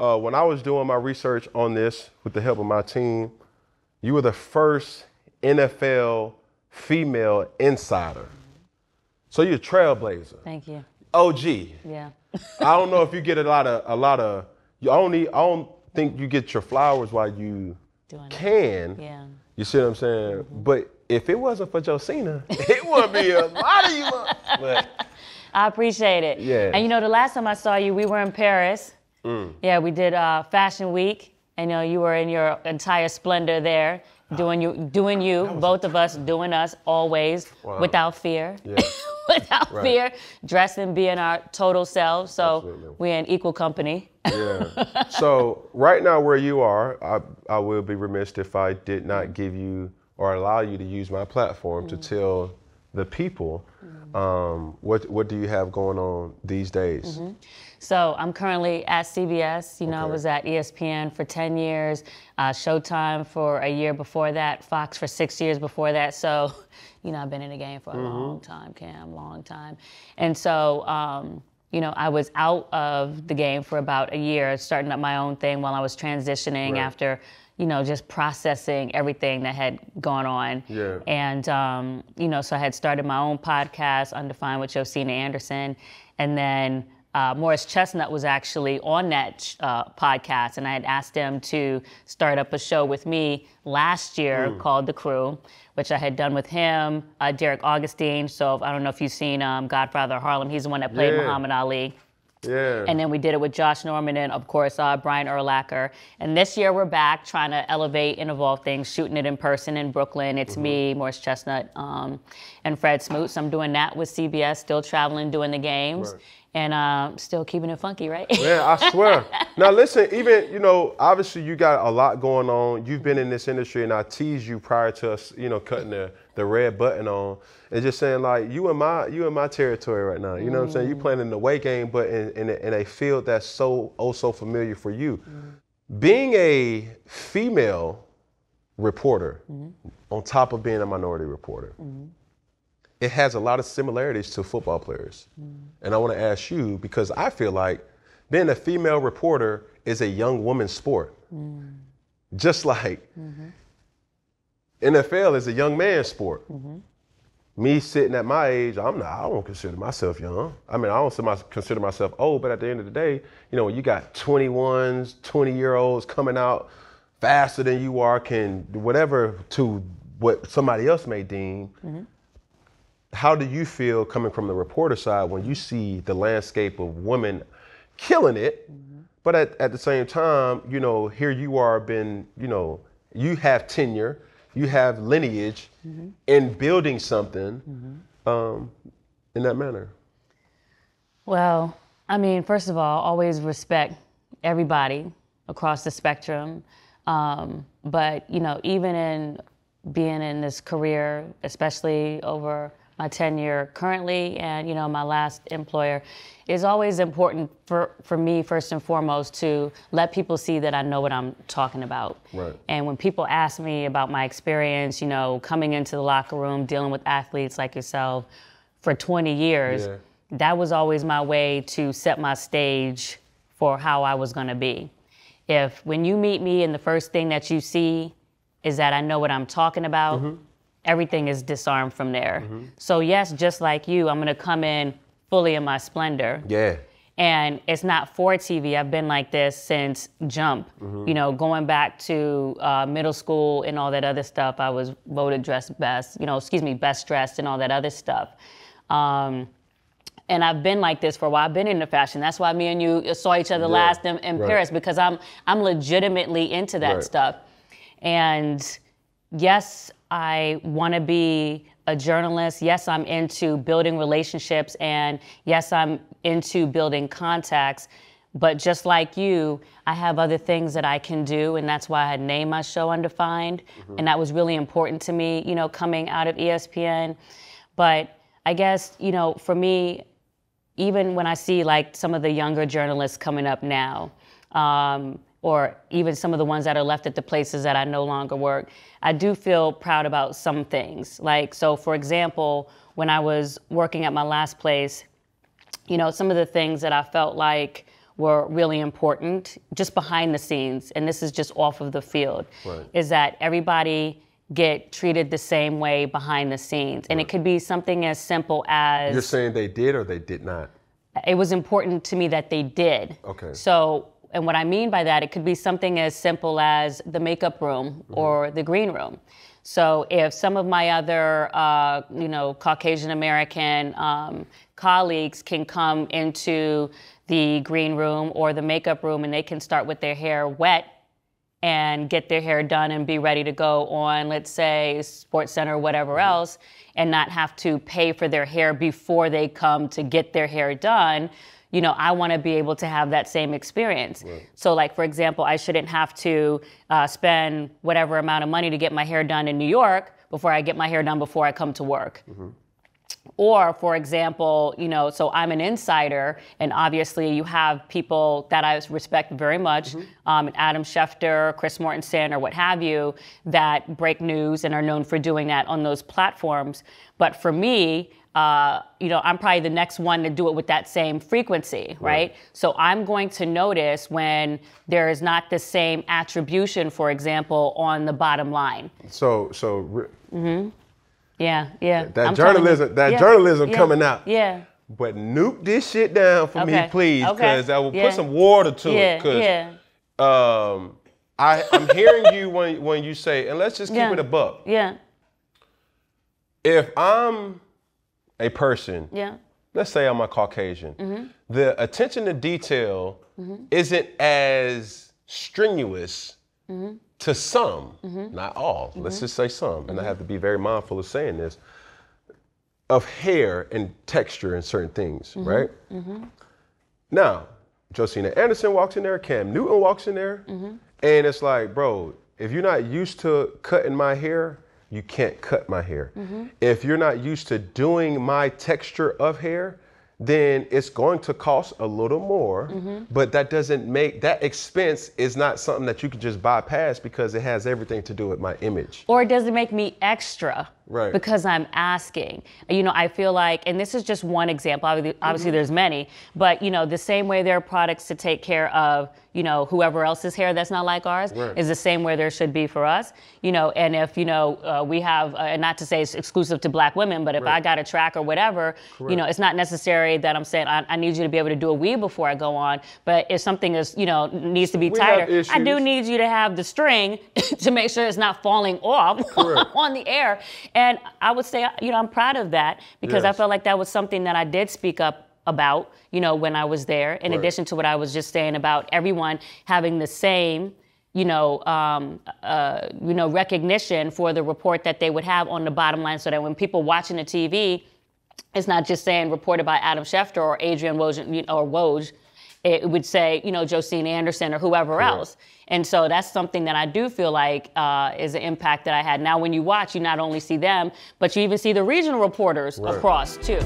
when I was doing my research on this with the help of my team, you were the first NFL female insider. So you're a trailblazer. Thank you. OG. Yeah. I don't know if you get a lot of. I don't think you get your flowers while you can. Yeah. You see what I'm saying? Mm-hmm. But if it wasn't for Josina, it wouldn't be a lot of you. But I appreciate it. Yeah. And the last time I saw you, we were in Paris. Yeah, we did Fashion Week. And you were in your entire splendor there, doing you, both of us doing us always, without fear. Yeah. Without fear, dressing, being our total selves. So absolutely. We're in equal company. Yeah. So right now where you are, I will be remiss if I did not give you or allow you to use my platform to tell the people what do you have going on these days? So I'm currently at CBS. I was at ESPN for 10 years, Showtime for a year before that, Fox for 6 years before that. So, I've been in the game for a long time, Cam, long time. And so, I was out of the game for about a year, starting up my own thing while I was transitioning after, just processing everything that had gone on. Yeah. And, so I had started my own podcast, Undefined with Josina Anderson. And then Morris Chestnut was actually on that podcast, and I had asked him to start up a show with me last year called The Crew, which I had done with him, Derek Augustine. So I don't know if you've seen Godfather of Harlem. He's the one that played Muhammad Ali. Yeah. And then we did it with Josh Norman and, of course, Brian Urlacher. And this year we're back trying to elevate and evolve things, shooting it in person in Brooklyn. It's me, Morris Chestnut, and Fred Smoots. I'm doing that with CBS, still traveling, doing the games. Right. And still keeping it funky, right? Yeah, I swear. Now listen, even, obviously you got a lot going on. You've been in this industry, and I teased you prior to us, cutting the red button on, and just saying like, you in my territory right now. You know what I'm saying? You playing in the away game, but in a field that's so familiar for you. Being a female reporter, on top of being a minority reporter, it has a lot of similarities to football players. And I want to ask you, because I feel like being a female reporter is a young woman's sport. Just like NFL is a young man's sport. Me sitting at my age, I don't consider myself young. I mean, I don't consider myself old, but at the end of the day, when you got 21s, 20-year-olds coming out faster than you are, can whatever to what somebody else may deem, how do you feel coming from the reporter side when you see the landscape of women killing it, but at the same time, here you are you have tenure, you have lineage in building something in that manner? Well, I mean, first of all, always respect everybody across the spectrum. But, even in being in this career, especially over my tenure currently and, my last employer, is always important for me, first and foremost, to let people see that I know what I'm talking about. Right. And when people ask me about my experience, coming into the locker room, dealing with athletes like yourself for 20 years, that was always my way to set my stage for how I was gonna be. If when you meet me and the first thing that you see is that I know what I'm talking about, everything is disarmed from there. So yes, just like you, I'm gonna come in fully in my splendor. Yeah. And it's not for TV. I've been like this since jump. Going back to middle school and all that other stuff, I was voted best dressed and all that other stuff. And I've been like this for a while. I've been into fashion. That's why me and you saw each other last in Paris, because I'm legitimately into that stuff. And yes, I want to be a journalist. Yes, I'm into building relationships, and yes, I'm into building contacts. But just like you, I have other things that I can do, and that's why I had named my show Undefined. And that was really important to me, coming out of ESPN. But I guess, for me, even when I see like some of the younger journalists coming up now, or even some of the ones that are left at the places that I no longer work, I do feel proud about some things. Like, so for example, when I was working at my last place, some of the things that I felt like were really important, just behind the scenes, and this is just off of the field, is that everybody get treated the same way behind the scenes. And it could be something as simple as... You're saying they did or they did not? It was important to me that they did. Okay. So, and what I mean by that, it could be something as simple as the makeup room or the green room. So if some of my other, Caucasian American colleagues can come into the green room or the makeup room and they can start with their hair wet and get their hair done and be ready to go on, let's say, Sports Center or whatever else, and not have to pay for their hair before they come to get their hair done, I want to be able to have that same experience. Right. So like, for example, I shouldn't have to spend whatever amount of money to get my hair done in New York before I get my hair done before I come to work. Or, for example, so I'm an insider, and obviously you have people that I respect very much, Adam Schefter, Chris Mortensen, or what have you, that break news and are known for doing that on those platforms. But for me, I'm probably the next one to do it with that same frequency, right? So I'm going to notice when there is not the same attribution, for example, on the bottom line. Yeah. That journalism coming out. Yeah. But nuke this shit down for me, please, because I will put some water to it. Because I'm hearing you when you say, and let's just keep it a buck. Yeah. If I'm a person, let's say I'm a Caucasian, the attention to detail isn't as strenuous to some, not all, let's just say some, and I have to be very mindful of saying this, of hair and texture and certain things, right? Now, Josina Anderson walks in there, Cam Newton walks in there, and it's like, bro, if you're not used to cutting my hair, you can't cut my hair. If you're not used to doing my texture of hair, then it's going to cost a little more, but that doesn't make, that expense is not something that you can just bypass because it has everything to do with my image. Or it doesn't make me extra because I'm asking. I feel like, and this is just one example, obviously there's many, but the same way there are products to take care of, whoever else's hair that's not like ours is the same way there should be for us, and if, we have, not to say it's exclusive to Black women, but if I got a track or whatever, it's not necessary that I'm saying I need you to be able to do a weave before I go on, but if something is, needs to be tighter, I do need you to have the string to make sure it's not falling off on the air. And I would say, I'm proud of that because I felt like that was something that I did speak up about, when I was there, in addition to what I was just saying about everyone having the same, recognition for the report that they would have on the bottom line, so that when people watching the TV, it's not just saying reported by Adam Schefter or Adrian Woj, or Woj. It would say, Josina Anderson or whoever else. And so that's something that I do feel like is an impact that I had. Now, when you watch, you not only see them, but you even see the regional reporters across too.